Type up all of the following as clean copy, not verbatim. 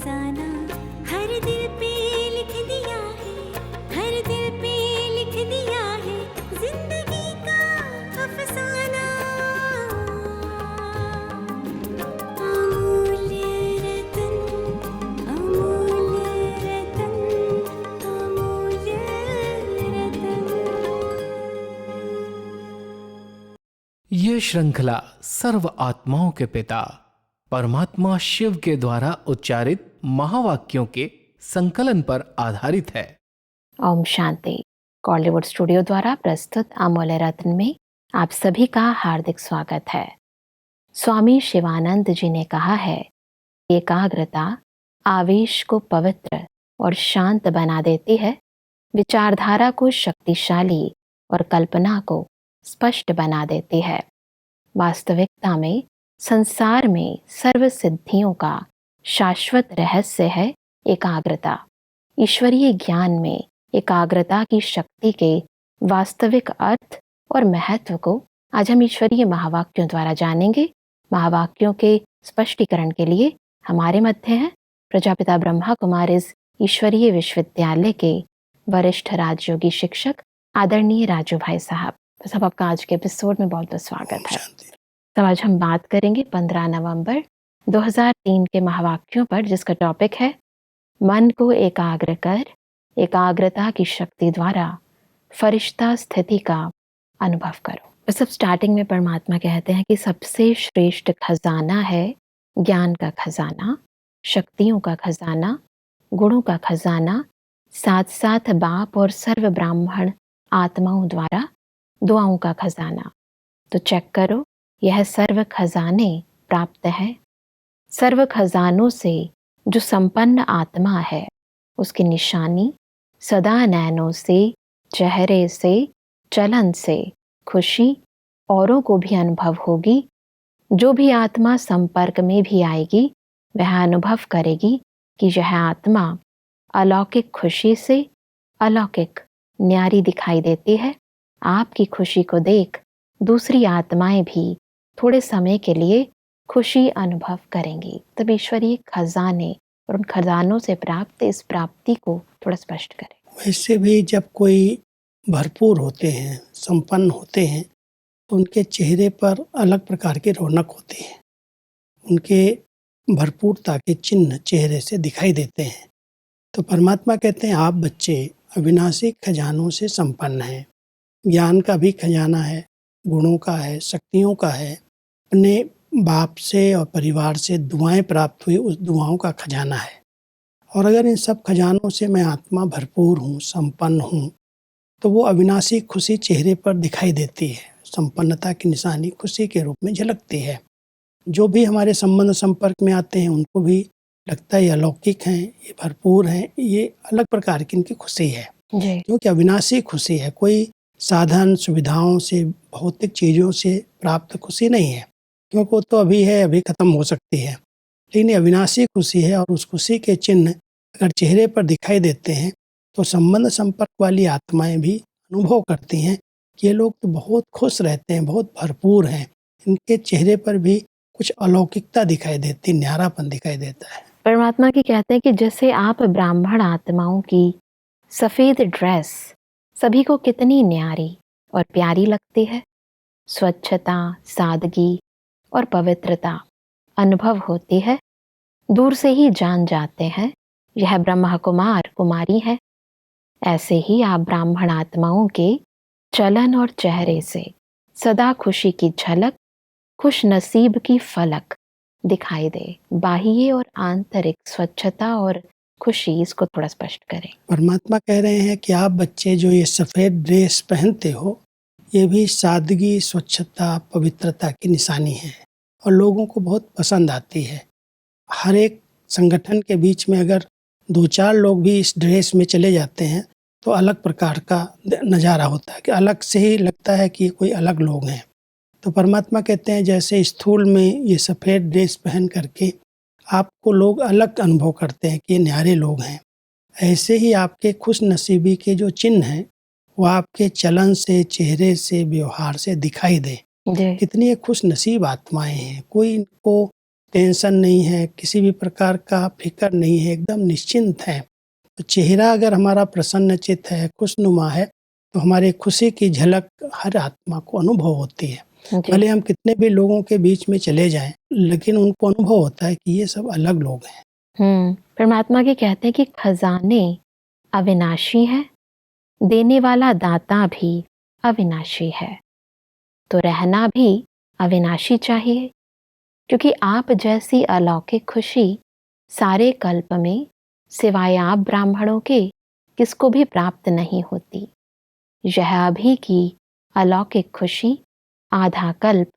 फसाना, हर दिल पे लिख दिया है, हर दिल पे लिख दिया है जिंदगी का अफसाना। अमूल्य रतन, अमूल्य रतन, अमूल्य रतन। ये श्रृंखला सर्व आत्माओं के पिता परमात्मा शिव के द्वारा उच्चारित महावाक्यों के संकलन पर आधारित है। ओम शांति। कॉलीवुड स्टूडियो द्वारा प्रस्तुत अमूल्य रत्न में आप सभी का हार्दिक स्वागत है। स्वामी शिवानंद जी ने कहा है, एकाग्रता आवेश को पवित्र और शांत बना देती है, विचारधारा को शक्तिशाली और कल्पना को स्पष्ट बना देती है। वास्तविकता में संसार में सर्व सिद्धियों का शाश्वत रहस्य है एकाग्रता। ईश्वरीय ज्ञान में एकाग्रता की शक्ति के वास्तविक अर्थ और महत्व को आज हम ईश्वरीय महावाक्यों द्वारा जानेंगे। महावाक्यों के स्पष्टीकरण के लिए हमारे मध्य हैं प्रजापिता ब्रह्मा कुमारीज ईश्वरीय विश्वविद्यालय के वरिष्ठ राजयोगी शिक्षक आदरणीय राजू भाई साहब। तो सब आपका आज के एपिसोड में बहुत बहुत स्वागत है। तो आज हम बात करेंगे 15 नवंबर 2003 के महावाक्यों पर, जिसका टॉपिक है मन को एकाग्र कर, एकाग्रता की शक्ति द्वारा फरिश्ता स्थिति का अनुभव करो। तो सब स्टार्टिंग में परमात्मा कहते हैं कि सबसे श्रेष्ठ खजाना है ज्ञान का खजाना, शक्तियों का खजाना, गुणों का खजाना, साथ साथ बाप और सर्व ब्राह्मण आत्माओं द्वारा दुआओं का खजाना। तो चेक करो, यह सर्व खजाने प्राप्त है। सर्व खजानों से जो संपन्न आत्मा है उसकी निशानी सदा नैनों से, चेहरे से, चलन से खुशी औरों को भी अनुभव होगी। जो भी आत्मा संपर्क में भी आएगी वह अनुभव करेगी कि यह आत्मा अलौकिक खुशी से अलौकिक न्यारी दिखाई देती है। आपकी खुशी को देख दूसरी आत्माएं भी थोड़े समय के लिए खुशी अनुभव करेंगी। तब ईश्वरीय खजाने और उन खजानों से प्राप्त इस प्राप्ति को थोड़ा स्पष्ट करें। वैसे भी जब कोई भरपूर होते हैं, संपन्न होते हैं, तो उनके चेहरे पर अलग प्रकार की रौनक होती है। उनके भरपूरता के चिन्ह चेहरे से दिखाई देते हैं। तो परमात्मा कहते हैं, आप बच्चे अविनाशी खजानों से संपन्न हैं। ज्ञान का भी खजाना है, गुणों का है, शक्तियों का है, अपने बाप से और परिवार से दुआएं प्राप्त हुई उस दुआओं का खजाना है। और अगर इन सब खजानों से मैं आत्मा भरपूर हूँ, संपन्न हूँ, तो वो अविनाशी खुशी चेहरे पर दिखाई देती है। संपन्नता की निशानी खुशी के रूप में झलकती है। जो भी हमारे संबंध संपर्क में आते हैं उनको भी लगता है ये अलौकिक हैं, ये भरपूर हैं, ये अलग प्रकार की इनकी खुशी है, क्योंकि अविनाशी खुशी है। कोई साधन सुविधाओं से, भौतिक चीज़ों से प्राप्त खुशी नहीं है, क्योंकि वो तो अभी है, अभी खत्म हो सकती है। लेकिन अविनाशी खुशी है और उस खुशी के चिन्ह अगर चेहरे पर दिखाई देते हैं तो संबंध संपर्क वाली आत्माएं भी अनुभव करती हैं कि ये लोग तो बहुत खुश रहते हैं, बहुत भरपूर हैं। इनके चेहरे पर भी कुछ अलौकिकता दिखाई देती, न्यारापन दिखाई देता है। परमात्मा की कहते हैं कि जैसे आप ब्राह्मण आत्माओं की सफ़ेद ड्रेस सभी को कितनी न्यारी और प्यारी लगती है, स्वच्छता, सादगी और पवित्रता अनुभव होती है, दूर से ही जान जाते हैं यह ब्रह्मा कुमार कुमारी है। ऐसे ही आप ब्राह्मण आत्माओं के चलन और चेहरे से सदा खुशी की झलक, खुश नसीब की फलक दिखाई दे। बाह्य और आंतरिक स्वच्छता और खुशी, इसको थोड़ा स्पष्ट करें। परमात्मा कह रहे हैं कि आप बच्चे जो ये सफ़ेद ड्रेस पहनते हो, ये भी सादगी, स्वच्छता, पवित्रता की निशानी है और लोगों को बहुत पसंद आती है। हर एक संगठन के बीच में अगर 2-4 लोग भी इस ड्रेस में चले जाते हैं तो अलग प्रकार का नज़ारा होता है, कि अलग से ही लगता है कि कोई अलग लोग हैं। तो परमात्मा कहते हैं जैसे स्थूल में ये सफ़ेद ड्रेस पहन करके आपको लोग अलग अनुभव करते हैं कि ये न्यारे लोग हैं, ऐसे ही आपके खुश नसीबी के जो चिन्ह हैं वो आपके चलन से, चेहरे से, व्यवहार से दिखाई दे। कितनी खुश नसीब आत्माएं हैं। कोई इनको टेंशन नहीं है, किसी भी प्रकार का फिक्र नहीं है, एकदम निश्चिंत है। तो चेहरा अगर हमारा प्रसन्नचित है, खुशनुमा है, तो हमारी खुशी की झलक हर आत्मा को अनुभव होती है। जी। भले हम कितने भी लोगों के बीच में चले जाएं, लेकिन उनको अनुभव होता है कि ये सब अलग लोग हैं। परमात्मा के कहते हैं कि खजाने अविनाशी है, देने वाला दाता भी अविनाशी है, तो रहना भी अविनाशी चाहिए, क्योंकि आप जैसी अलौकिक खुशी सारे कल्प में सिवाय आप ब्राह्मणों के किसको भी प्राप्त नहीं होती। यह अभी की अलौकिक खुशी आधा कल्प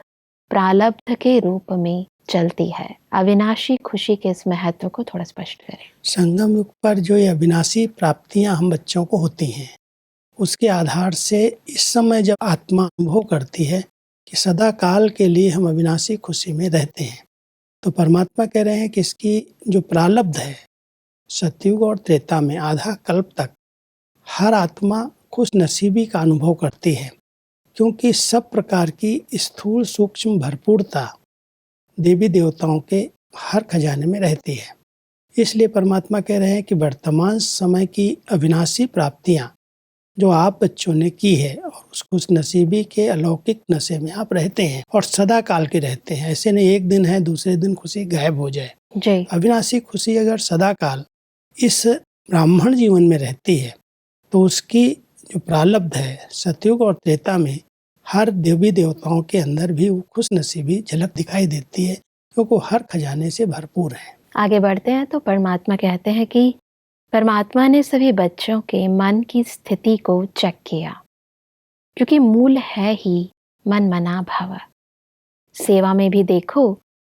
प्रालब्ध के रूप में चलती है। अविनाशी खुशी के इस महत्व को थोड़ा स्पष्ट करें। संगम युग पर जो ये अविनाशी प्राप्तियां हम बच्चों को होती हैं, उसके आधार से इस समय जब आत्मा अनुभव करती है कि सदा काल के लिए हम अविनाशी खुशी में रहते हैं, तो परमात्मा कह रहे हैं कि इसकी जो प्रालब्ध है, सतयुग और त्रेता में आधा कल्प तक हर आत्मा खुश नसीबी का अनुभव करती है, क्योंकि सब प्रकार की स्थूल सूक्ष्म भरपूरता देवी देवताओं के हर खजाने में रहती है। इसलिए परमात्मा कह रहे हैं कि वर्तमान समय की अविनाशी प्राप्तियां जो आप बच्चों ने की है, और उस खुश नसीबी के अलौकिक नशे में आप रहते हैं और सदा काल के रहते हैं। ऐसे नहीं एक दिन है दूसरे दिन खुशी गायब हो जाए। जी। अविनाशी खुशी अगर सदा काल इस ब्राह्मण जीवन में रहती है, तो उसकी जो प्रालब्ध है सतयुग और त्रेता में हर देवी देवताओं के अंदर भी वो खुश नसीबी झलक दिखाई देती है, क्योंकि वो हर खजाने से भरपूर है। आगे बढ़ते हैं तो परमात्मा कहते हैं कि परमात्मा ने सभी बच्चों के मन की स्थिति को चेक किया, क्योंकि मूल है ही मन मना भव। सेवा में भी देखो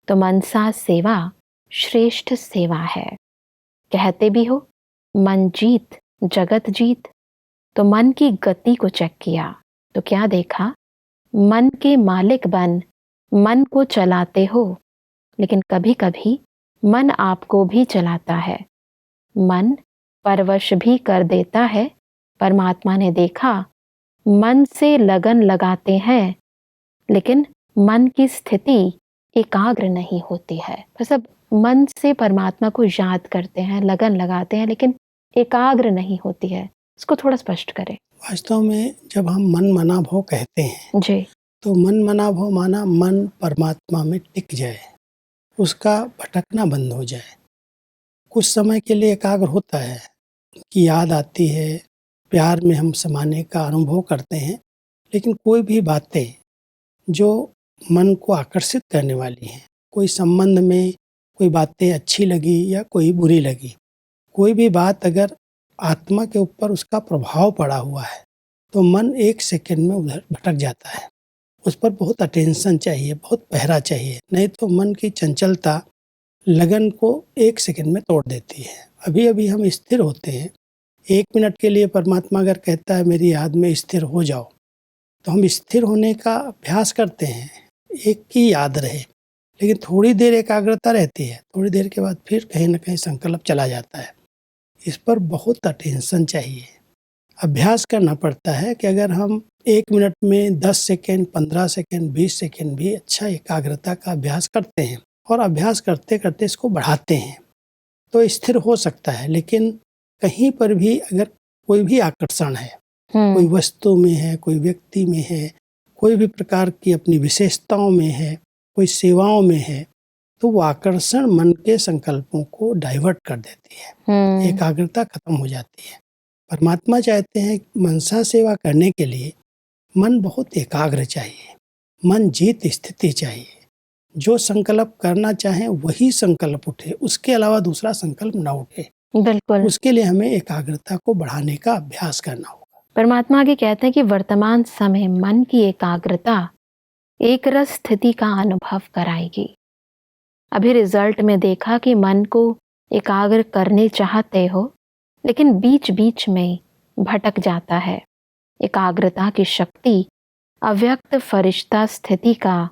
तो मनसा सेवा श्रेष्ठ सेवा है। कहते भी हो मन जीत जगत जीत, तो मन की गति को चेक किया तो क्या देखा, मन के मालिक बन मन को चलाते हो, लेकिन कभी कभी मन आपको भी चलाता है, मन परवश भी कर देता है। परमात्मा ने देखा मन से लगन लगाते हैं, लेकिन मन की स्थिति एकाग्र नहीं होती है। तो सब मन से परमात्मा को याद करते हैं, लगन लगाते हैं, लेकिन एकाग्र नहीं होती है। इसको थोड़ा स्पष्ट करें। वास्तव में जब हम मन मना भाव कहते हैं, जी। तो मन मना भाव माना मन परमात्मा में टिक जाए, उसका भटकना बंद हो जाए। कुछ समय के लिए एकाग्र होता है कि याद आती है, प्यार में हम समाने का अनुभव करते हैं, लेकिन कोई भी बातें जो मन को आकर्षित करने वाली हैं, कोई संबंध में कोई बातें अच्छी लगी या कोई बुरी लगी, कोई भी बात अगर आत्मा के ऊपर उसका प्रभाव पड़ा हुआ है, तो मन एक सेकंड में उधर भटक जाता है। उस पर बहुत अटेंशन चाहिए, बहुत पहरा चाहिए, नहीं तो मन की चंचलता लगन को एक सेकंड में तोड़ देती है। अभी अभी हम स्थिर होते हैं, एक मिनट के लिए परमात्मा अगर कहता है मेरी याद में स्थिर हो जाओ, तो हम स्थिर होने का अभ्यास करते हैं, एक की याद रहे, लेकिन थोड़ी देर एकाग्रता रहती है, थोड़ी देर के बाद फिर कहीं ना कहीं संकल्प चला जाता है। इस पर बहुत अटेंशन चाहिए, अभ्यास करना पड़ता है कि अगर हम एक मिनट में 10 सेकेंड 15 सेकेंड 20 सेकेंड भी अच्छा एकाग्रता का अभ्यास करते हैं और अभ्यास करते करते इसको बढ़ाते हैं, तो स्थिर हो सकता है। लेकिन कहीं पर भी अगर कोई भी आकर्षण है, कोई वस्तु में है, कोई व्यक्ति में है, कोई भी प्रकार की अपनी विशेषताओं में है, कोई सेवाओं में है, तो वो आकर्षण मन के संकल्पों को डाइवर्ट कर देती है, एकाग्रता खत्म हो जाती है। परमात्मा चाहते हैं मनसा सेवा करने के लिए मन बहुत एकाग्र चाहिए, मन जीत स्थिति चाहिए। जो संकल्प करना चाहे वही संकल्प उठे, उसके अलावा दूसरा संकल्प ना उठे। बिल्कुल। उसके लिए हमें एकाग्रता को बढ़ाने का अभ्यास करना होगा। परमात्मा आगे कहते हैं कि वर्तमान समय मन की एकाग्रता एक रस स्थिति का अनुभव कराएगी। अभी रिजल्ट में देखा कि मन को एकाग्र करने चाहते हो, लेकिन बीच बीच में भटक जाता है। एकाग्रता की शक्ति अव्यक्त फरिश्ता स्थिति का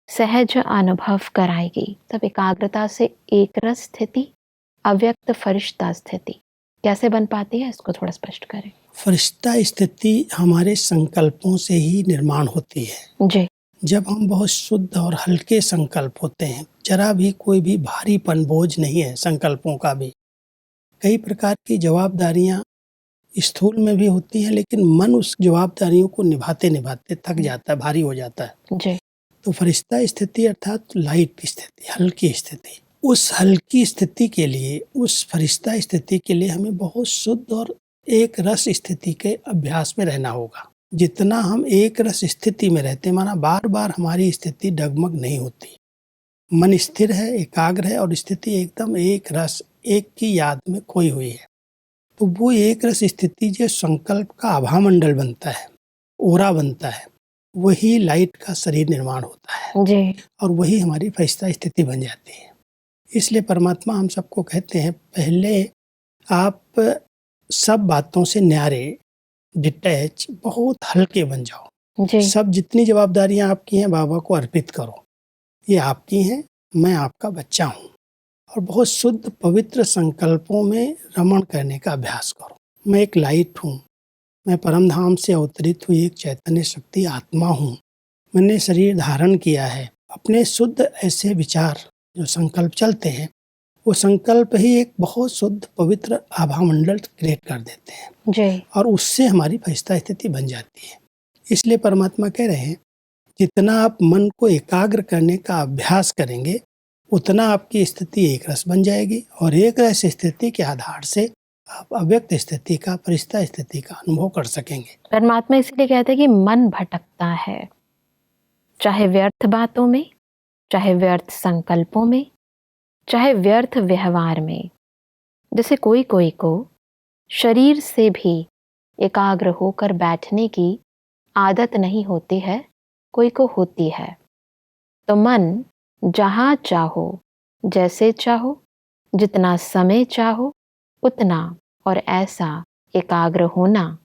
सहज अनुभव कराएगी। तब एकाग्रता से एक रस स्थिति, अव्यक्त फरिश्ता स्थिति कैसे बन पाती है, इसको थोड़ा स्पष्ट करें। फरिश्ता स्थिति हमारे संकल्पों से ही निर्माण होती है। जी। जब हम बहुत शुद्ध और हल्के संकल्प होते हैं, जरा भी कोई भी भारीपन बोझ नहीं है संकल्पों का भी। कई प्रकार की जवाबदारियां स्थूल में भी होती हैं, लेकिन मन उस जवाबदारियों को निभाते निभाते थक जाता है, भारी हो जाता है। जी। तो फरिश्ता स्थिति अर्थात लाइट स्थिति, हल्की स्थिति, उस हल्की स्थिति के लिए, उस फरिश्ता स्थिति के लिए हमें बहुत शुद्ध और एक रस स्थिति के अभ्यास में रहना होगा। जितना हम एक रस स्थिति में रहते, माना बार बार हमारी स्थिति डगमग नहीं होती, मन स्थिर है, एकाग्र है और स्थिति एकदम एक रस, एक की याद में खोई हुई है, तो वो एक रस स्थिति जो संकल्प का आभा मंडल बनता है, ओरा बनता है, वही लाइट का शरीर निर्माण होता है जी। और वही हमारी फरिश्ता स्थिति बन जाती है। इसलिए परमात्मा हम सबको कहते हैं, पहले आप सब बातों से न्यारे, डिटैच, बहुत हल्के बन जाओ। जी। सब जितनी जवाबदारियां आपकी हैं बाबा को अर्पित करो, ये आपकी हैं, मैं आपका बच्चा हूँ। और बहुत शुद्ध पवित्र संकल्पों में रमण करने का अभ्यास करो। मैं एक लाइट हूँ, मैं परम धाम से अवतरित हुई एक चैतन्य शक्ति आत्मा हूँ, मैंने शरीर धारण किया है। अपने शुद्ध ऐसे विचार जो संकल्प चलते हैं, वो संकल्प ही एक बहुत शुद्ध पवित्र आभा मंडल क्रिएट कर देते हैं जी। और उससे हमारी फरिश्ता स्थिति बन जाती है। इसलिए परमात्मा कह रहे हैं, जितना आप मन को एकाग्र करने का अभ्यास करेंगे, उतना आपकी स्थिति एक रस बन जाएगी और एक रस स्थिति के आधार से आप अव्यक्त स्थिति का, फरिश्ता स्थिति का अनुभव कर सकेंगे। परमात्मा इसलिए कहते हैं कि मन भटकता है, चाहे व्यर्थ बातों में, चाहे व्यर्थ संकल्पों में, चाहे व्यर्थ व्यवहार में। जैसे कोई कोई को शरीर से भी एकाग्र होकर बैठने की आदत नहीं होती है, कोई को होती है। तो मन जहाँ चाहो, जैसे चाहो, जितना समय चाहो, उतना और ऐसा एकाग्र होना,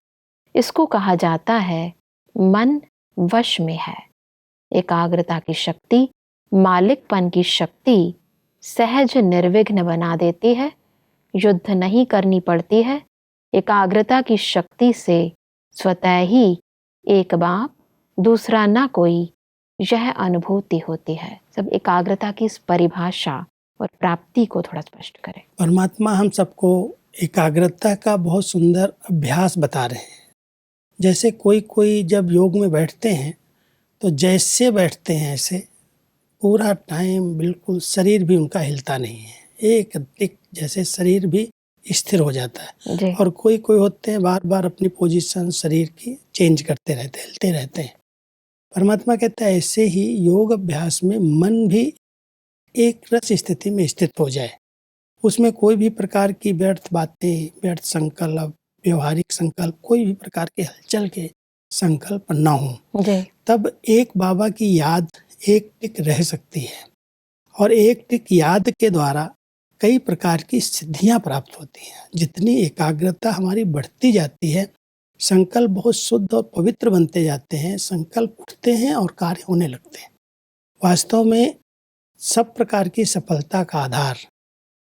इसको कहा जाता है मन वश में है। एकाग्रता की शक्ति, मालिकपन की शक्ति सहज निर्विघ्न बना देती है, युद्ध नहीं करनी पड़ती है। एकाग्रता की शक्ति से स्वतः ही एक बाप दूसरा ना कोई, यह अनुभूति होती है। सब एकाग्रता की इस परिभाषा और प्राप्ति को थोड़ा स्पष्ट करें। परमात्मा हम सबको एकाग्रता का बहुत सुंदर अभ्यास बता रहे हैं। जैसे कोई कोई जब योग में बैठते हैं तो जैसे बैठते हैं ऐसे पूरा टाइम बिल्कुल शरीर भी उनका हिलता नहीं है, एक टिक जैसे शरीर भी स्थिर हो जाता है। जी। और कोई कोई होते हैं बार बार अपनी पोजीशन शरीर की चेंज करते रहते, हिलते रहते हैं। परमात्मा कहता है ऐसे ही योग अभ्यास में मन भी एक रस स्थिति में स्थित हो जाए, उसमें कोई भी प्रकार की व्यर्थ बातें, व्यर्थ संकल्प, व्यवहारिक संकल्प, कोई भी प्रकार के हलचल के संकल्प न हो, जी। तब एक बाबा की याद एक टिक रह सकती है और एक टिक याद के द्वारा कई प्रकार की सिद्धियां प्राप्त होती हैं। जितनी एकाग्रता हमारी बढ़ती जाती है, संकल्प बहुत शुद्ध और पवित्र बनते जाते हैं, संकल्प उठते हैं और कार्य होने लगते हैं। वास्तव में सब प्रकार की सफलता का आधार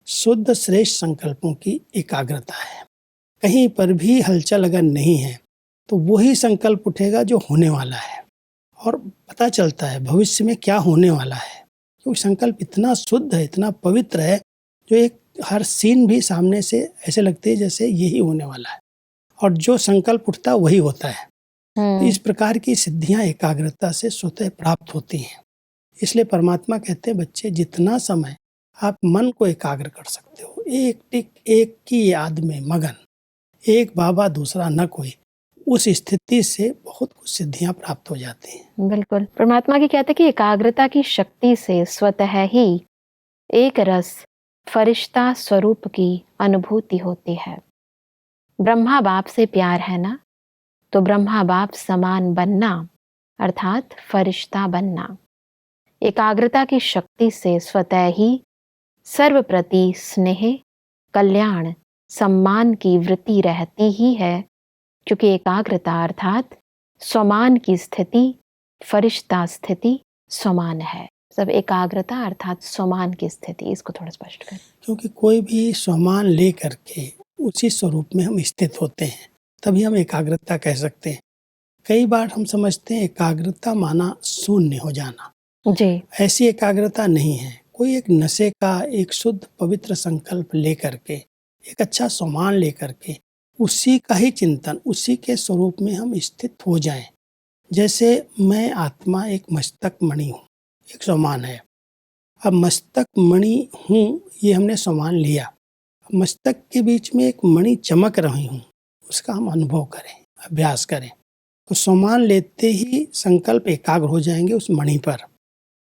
शुद्ध श्रेष्ठ संकल्पों की एकाग्रता है। कहीं पर भी हलचल अगर नहीं है तो वही संकल्प उठेगा जो होने वाला है और पता चलता है भविष्य में क्या होने वाला है, क्योंकि संकल्प इतना शुद्ध है, इतना पवित्र है, जो एक हर सीन भी सामने से ऐसे लगती है जैसे यही होने वाला है और जो संकल्प उठता है वही होता है। तो इस प्रकार की सिद्धियां एकाग्रता से स्वतः प्राप्त होती हैं। इसलिए परमात्मा कहते हैं, बच्चे जितना समय आप मन को एकाग्र कर सकते हो, एक टिक एक की याद में मगन, एक बाबा दूसरा न कोई, उस स्थिति से बहुत कुछ सिद्धियां प्राप्त हो जाती हैं। बिल्कुल। परमात्मा की कहते हैं कि एकाग्रता की शक्ति से स्वतः ही एक रस फरिश्ता स्वरूप की अनुभूति होती है। ब्रह्मा बाप से प्यार है ना, तो ब्रह्मा बाप समान बनना अर्थात फरिश्ता बनना। एकाग्रता की शक्ति से स्वतः ही सर्व प्रति स्नेह, कल्याण, सम्मान की वृत्ति रहती ही है, क्योंकि एकाग्रता अर्थात स्वमान की स्थिति, फरिश्ता स्थिति स्वमान है। सब एकाग्रता अर्थात स्वमान की स्थिति, इसको थोड़ा स्पष्ट करें। क्योंकि कोई भी स्वमान ले करके उसी स्वरूप में हम स्थित होते हैं, तभी हम एकाग्रता कह सकते हैं। कई बार हम समझते हैं एकाग्रता माना शून्य हो जाना। जी। ऐसी एकाग्रता नहीं है। कोई एक नशे का एक शुद्ध पवित्र संकल्प लेकर के, एक अच्छा सामान लेकर के, उसी का ही चिंतन, उसी के स्वरूप में हम स्थित हो जाएं। जैसे मैं आत्मा एक मस्तक मणि हूँ, एक सामान है। अब मस्तक मणि हूँ, ये हमने सामान लिया। मस्तक के बीच में एक मणि चमक रही हूँ, उसका हम अनुभव करें, अभ्यास करें। तो सामान लेते ही संकल्प एकाग्र हो जाएंगे उस मणि पर।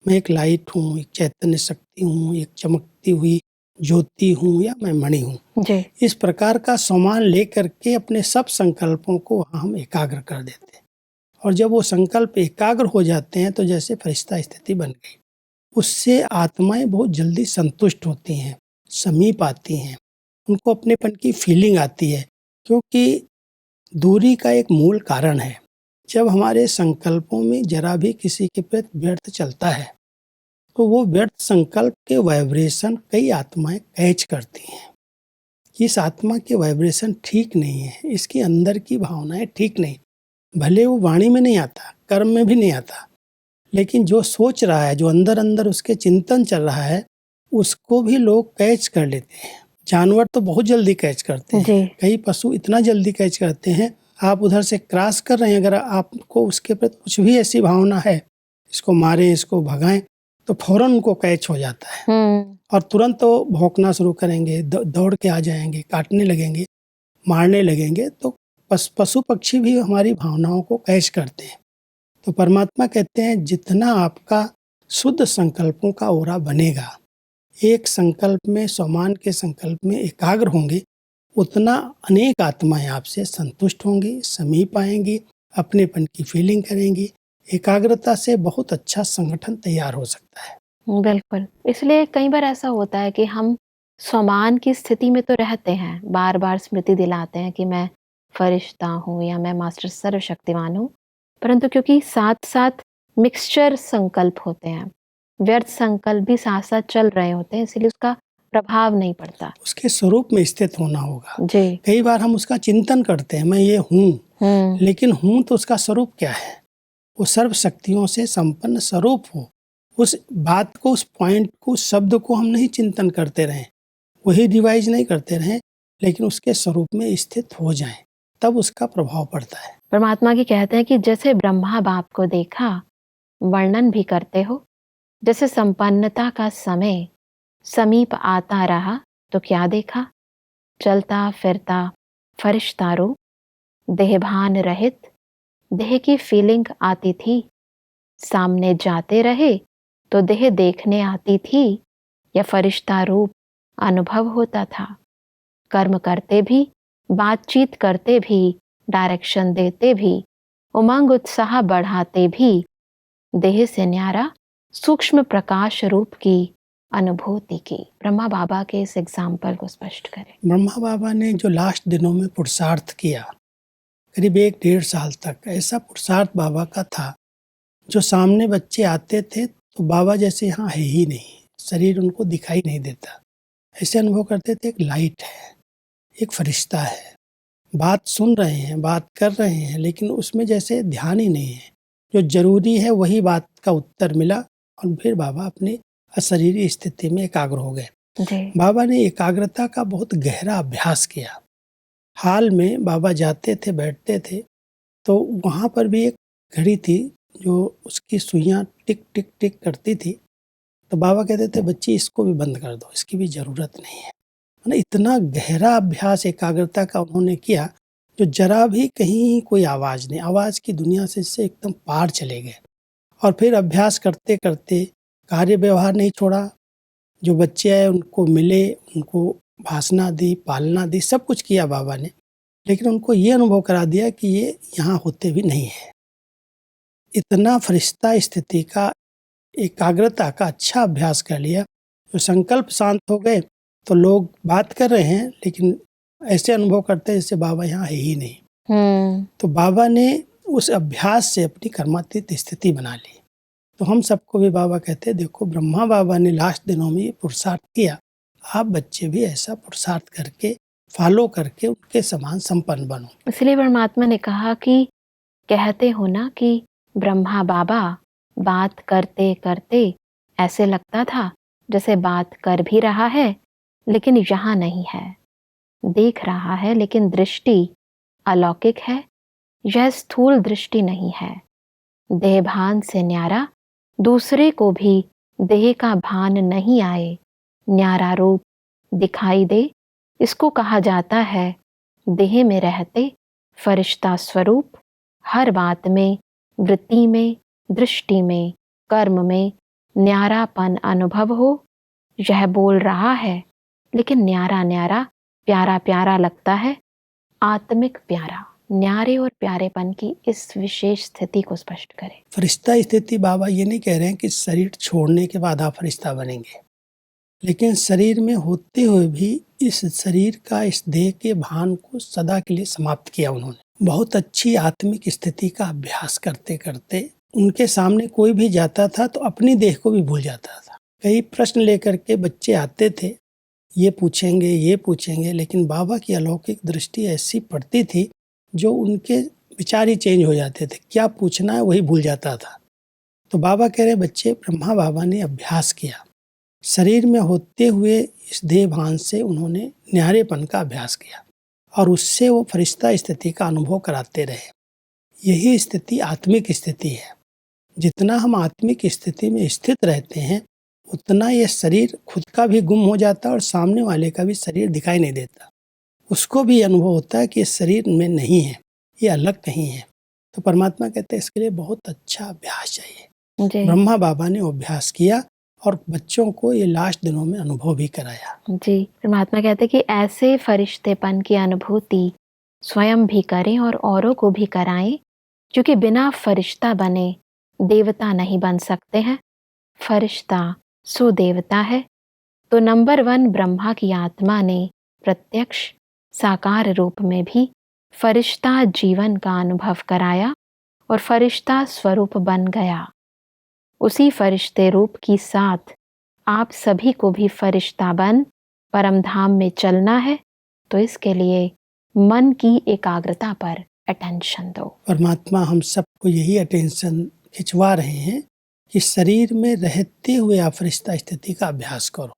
मैं एक लाइट हूँ, एक चैतन्य शक्ति हूँ, एक चमकती हुई ज्योति हूँ, या मैं मणि हूँ। जी। इस प्रकार का सामान लेकर के अपने सब संकल्पों को वहाँ हम एकाग्र कर देते हैं। और जब वो संकल्प एकाग्र हो जाते हैं तो जैसे फरिश्ता स्थिति बन गई। उससे आत्माएं बहुत जल्दी संतुष्ट होती हैं, समीप आती हैं, उनको अपनेपन की फीलिंग आती है। क्योंकि दूरी का एक मूल कारण है, जब हमारे संकल्पों में जरा भी किसी के प्रति व्यर्थ चलता है तो वो व्यर्थ संकल्प के वाइब्रेशन कई आत्माएं कैच करती हैं। इस आत्मा के वाइब्रेशन ठीक नहीं है, इसके अंदर की भावनाएं ठीक नहीं। भले वो वाणी में नहीं आता, कर्म में भी नहीं आता, लेकिन जो सोच रहा है, जो अंदर अंदर उसके चिंतन चल रहा है, उसको भी लोग कैच कर लेते हैं। जानवर तो बहुत जल्दी कैच करते हैं। जी। कई पशु इतना जल्दी कैच करते हैं, आप उधर से क्रॉस कर रहे हैं, अगर आपको उसके प्रति कुछ भी ऐसी भावना है, इसको मारें, इसको भगाएं, तो फौरन उनको कैच हो जाता है और तुरंत तो भौंकना शुरू करेंगे, दौड़ के आ जाएंगे, काटने लगेंगे, मारने लगेंगे। तो पशु पक्षी भी हमारी भावनाओं को कैच करते हैं। तो परमात्मा कहते हैं जितना आपका शुद्ध संकल्पों का ओरा बनेगा, एक संकल्प में, सामान के संकल्प में एकाग्र होंगे, उतना अनेक आत्माएं आपसे संतुष्ट होंगी, समीप आएंगी, अपनेपन की फीलिंग करेंगी। एकाग्रता से बहुत अच्छा संगठन तैयार हो सकता है। बिल्कुल। इसलिए कई बार ऐसा होता है कि हम सामान की स्थिति में तो रहते हैं, बार बार स्मृति दिलाते हैं कि मैं फरिश्ता हूँ या मैं मास्टर सर्वशक्तिमान हूँ, परंतु क्योंकि साथ साथ मिक्सचर संकल्प होते हैं, व्यर्थ संकल्प भी साथ साथ चल रहे होते हैं, इसलिए उसका प्रभाव नहीं पड़ता। उसके स्वरूप में स्थित होना होगा। जी। कई बार हम उसका चिंतन करते हैं, मैं ये हूँ, लेकिन हूँ तो उसका स्वरूप क्या है? वो सर्व शक्तियों से संपन्न स्वरूप हो। उस बात को, उस पॉइंट को, उस शब्द को हम नहीं चिंतन करते रहें, वही रिवाइज नहीं करते रहें, लेकिन उसके स्वरूप में स्थित हो जाएं, तब उसका प्रभाव पड़ता है। परमात्मा की कहते हैं कि जैसे ब्रह्मा बाप को देखा, वर्णन भी करते हो, जैसे संपन्नता का समय समीप आता रहा तो क्या देखा? चलता फिरता फरिश्ता रूप, देहभान रहित, देह की फीलिंग आती थी। सामने जाते रहे तो देह देखने आती थी, या फरिश्ता रूप अनुभव होता था। कर्म करते भी, बातचीत करते भी, डायरेक्शन देते भी, उमंग उत्साह बढ़ाते भी, देह से न्यारा सूक्ष्म प्रकाश रूप की अनुभूति की। ब्रह्मा बाबा के इस एग्जाम्पल को स्पष्ट करें। ब्रह्मा बाबा ने जो लास्ट दिनों में पुरुषार्थ किया, करीब 1-1.5 साल तक, ऐसा पुरुषार्थ बाबा का था, जो सामने बच्चे आते थे तो बाबा जैसे यहाँ है ही नहीं, शरीर उनको दिखाई नहीं देता, ऐसे अनुभव करते थे एक लाइट है, एक फरिश्ता है, बात सुन रहे हैं, बात कर रहे हैं, लेकिन उसमें जैसे ध्यान ही नहीं है। जो जरूरी है वही बात का उत्तर मिला और फिर बाबा अपनी अशरीरी स्थिति में एकाग्र हो गए। बाबा ने एकाग्रता का बहुत गहरा अभ्यास किया। हाल में बाबा जाते थे, बैठते थे, तो वहाँ पर भी एक घड़ी थी जो उसकी सुइयाँ टिक टिक टिक करती थी। तो बाबा कहते थे बच्ची इसको भी बंद कर दो, इसकी भी ज़रूरत नहीं है। इतना गहरा अभ्यास एकाग्रता का उन्होंने किया, जो जरा भी कहीं कोई आवाज़ नहीं, आवाज़ की दुनिया से एकदम पार चले गए। और फिर अभ्यास करते करते कार्य व्यवहार नहीं छोड़ा, जो बच्चे आए उनको मिले, उनको भाषणा दी, पालना दी, सब कुछ किया बाबा ने, लेकिन उनको ये अनुभव करा दिया कि ये यहाँ होते भी नहीं है। इतना फरिश्ता स्थिति का, एकाग्रता का अच्छा अभ्यास कर लिया, जो संकल्प शांत हो गए तो लोग बात कर रहे हैं, लेकिन ऐसे अनुभव करते हैं जैसे बाबा यहाँ है ही नहीं। तो बाबा ने उस अभ्यास से अपनी कर्मातीत स्थिति बना ली। तो हम सबको भी बाबा कहते हैं, देखो ब्रह्मा बाबा ने लास्ट दिनों में ये पुरुषार्थ किया, आप बच्चे भी ऐसा पुरुषार्थ करके, फॉलो करके उनके समान संपन्न बनो। इसलिए परमात्मा ने कहा कि कहते हो ना कि ब्रह्मा बाबा बात करते करते ऐसे लगता था जैसे बात कर भी रहा है लेकिन यहाँ नहीं है, देख रहा है लेकिन दृष्टि अलौकिक है, यह स्थूल दृष्टि नहीं है। देह भान से न्यारा, दूसरे को भी देह का भान नहीं आए, न्यारा रूप दिखाई दे, इसको कहा जाता है देह में रहते फरिश्ता स्वरूप। हर बात में, वृत्ति में, दृष्टि में, कर्म में न्यारापन अनुभव हो। यह बोल रहा है लेकिन न्यारा न्यारा, प्यारा प्यारा लगता है, आत्मिक प्यारा। न्यारे और प्यारेपन की इस विशेष स्थिति को स्पष्ट करें। फरिश्ता स्थिति बाबा ये नहीं कह रहे हैं कि शरीर छोड़ने के बाद आप फरिश्ता बनेंगे, लेकिन शरीर में होते हुए भी इस शरीर का, इस देह के भान को सदा के लिए समाप्त किया उन्होंने। बहुत अच्छी आत्मिक स्थिति का अभ्यास करते करते उनके सामने कोई भी जाता था तो अपनी देह को भी भूल जाता था। कई प्रश्न लेकर के बच्चे आते थे, ये पूछेंगे, लेकिन बाबा की अलौकिक दृष्टि ऐसी पड़ती थी जो उनके विचार ही चेंज हो जाते थे, क्या पूछना है वही भूल जाता था। तो बाबा कह रहे बच्चे, ब्रह्मा बाबा ने अभ्यास किया, शरीर में होते हुए इस देह भान से उन्होंने न्यारेपन का अभ्यास किया और उससे वो फरिश्ता स्थिति का अनुभव कराते रहे। यही स्थिति आत्मिक स्थिति है। जितना हम आत्मिक स्थिति में स्थित रहते हैं उतना ये शरीर खुद का भी गुम हो जाता है और सामने वाले का भी शरीर दिखाई नहीं देता। उसको भी अनुभव होता है कि ये शरीर में नहीं है, ये अलग कहीं है। तो परमात्मा कहते हैं इसके लिए बहुत अच्छा अभ्यास चाहिए। ब्रह्मा बाबा ने अभ्यास किया और बच्चों को ये लास्ट दिनों में अनुभव भी कराया। जी, परमात्मा कहते हैं कि ऐसे फरिश्तेपन की अनुभूति स्वयं भी करें और औरों को भी कराएं, क्योंकि बिना फरिश्ता बने देवता नहीं बन सकते हैं। फरिश्ता सो देवता है। तो नंबर 1 ब्रह्मा की आत्मा ने प्रत्यक्ष साकार रूप में भी फरिश्ता जीवन का अनुभव कराया और फरिश्ता स्वरूप बन गया। उसी फरिश्ते रूप की साथ आप सभी को भी फरिश्ता बन परम धाम में चलना है। तो इसके लिए मन की एकाग्रता पर अटेंशन दो। परमात्मा हम सबको यही अटेंशन खिंचवा रहे हैं कि शरीर में रहते हुए आप फरिश्ता स्थिति का अभ्यास करो।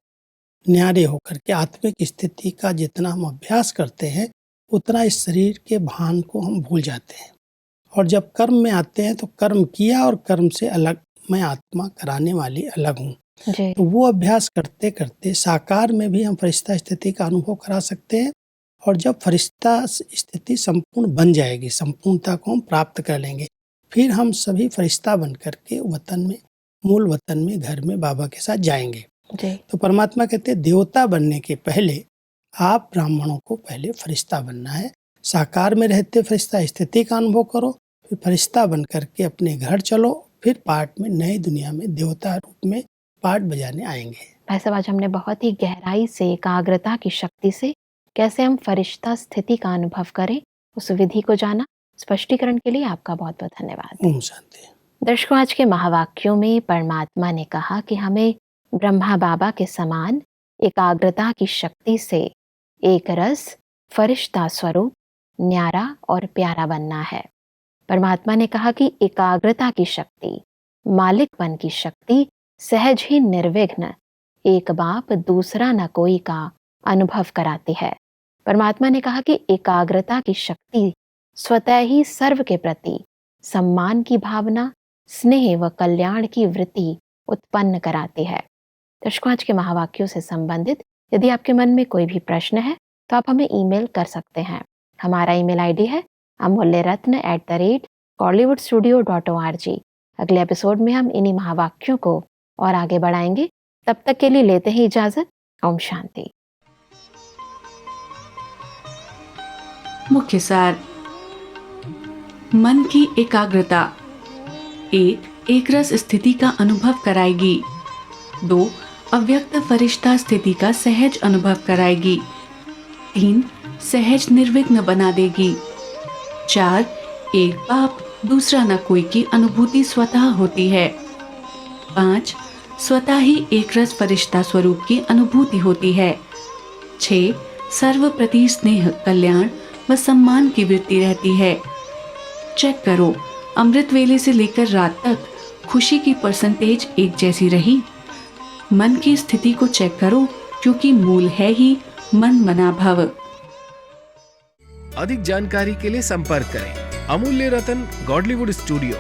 न्यारे होकर के आत्मिक स्थिति का जितना हम अभ्यास करते हैं उतना इस शरीर के भान को हम भूल जाते हैं। और जब कर्म में आते हैं तो कर्म किया और कर्म से अलग मैं आत्मा कराने वाली अलग हूँ। तो वो अभ्यास करते करते साकार में भी हम फरिश्ता स्थिति का अनुभव करा सकते हैं। और जब फरिश्ता स्थिति संपूर्ण बन जाएगी, संपूर्णता को हम प्राप्त कर लेंगे, फिर हम सभी फरिश्ता बन करके वतन में, मूल वतन में, घर में बाबा के साथ जाएंगे। तो परमात्मा कहते हैं देवता बनने के पहले आप ब्राह्मणों को पहले फरिश्ता बनना है। साकार में रहते फरिश्ता स्थिति का अनुभव करो, फिर फरिश्ता बन करके अपने घर चलो, फिर पाठ में नई दुनिया में देवता रूप में पाठ बजाने आएंगे। भाई साहब, आज हमने बहुत ही गहराई से एकाग्रता की शक्ति से कैसे हम फरिश्ता स्थिति का अनुभव करें उस विधि को जाना। स्पष्टीकरण के लिए आपका बहुत बहुत धन्यवाद। ओम शांति। दर्शकों, आज के महावाक्यों में परमात्मा ने कहा कि हमें ब्रह्मा बाबा के समान एकाग्रता की शक्ति से एक रस, फरिश्ता स्वरूप, न्यारा और प्यारा बनना है। परमात्मा ने कहा कि एकाग्रता की शक्ति, मालिकपन की शक्ति सहज ही निर्विघ्न एक बाप दूसरा न कोई का अनुभव कराती है। परमात्मा ने कहा कि एकाग्रता की शक्ति स्वतः ही सर्व के प्रति सम्मान की भावना, स्नेह व कल्याण की वृत्ति उत्पन्न कराती है। दर्शकों, आज के महावाक्यों से संबंधित यदि आपके मन में कोई भी प्रश्न है तो आप हमें ईमेल कर सकते हैं। हमारा ईमेल आईडी है amolyaratna@collywoodstudio.org। अगले एपिसोड में हम इन्हीं महावाक्यों को और आगे बढ़ाएंगे। तब तक के लिए लेते हैं इजाजत। ओम शांति। मुख्य सार। मन की एकाग्रता 1. एकरस स्थिति का अनुभव कराएगी। 2. अव्यक्त फरिश्ता स्थिति का सहज अनुभव कराएगी। 3. सहज निर्विघ्न बना देगी। 4. एक बाप दूसरा न कोई की अनुभूति स्वतः होती है। 5. स्वतः ही एकरस फरिश्ता स्वरूप की अनुभूति होती है। 6. सर्व प्रति स्नेह, कल्याण व सम्मान की वृत्ति रहती है। चेक करो, अमृत वेले से लेकर रात तक खुशी की परसेंटेज एक जैसी रही। मन की स्थिति को चेक करो, क्योंकि मूल है ही मन मना भव। अधिक जानकारी के लिए संपर्क करें Amulya Ratan Godlywood studio,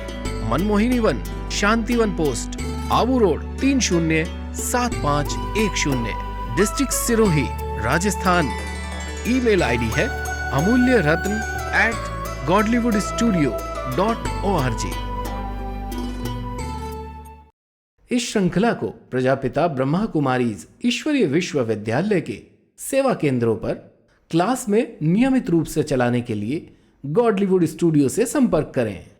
Manmohini Van, Shantivan post, Abu Road 307510, district Sirohi, Rajasthan. Email ID है amulyaratn@godlywoodstudio.org। इस श्रृंखला को प्रजापिता ब्रह्मा कुमारीज ईश्वरीय विश्वविद्यालय के सेवा केंद्रों पर क्लास में नियमित रूप से चलाने के लिए गॉडलीवुड स्टूडियो से संपर्क करें।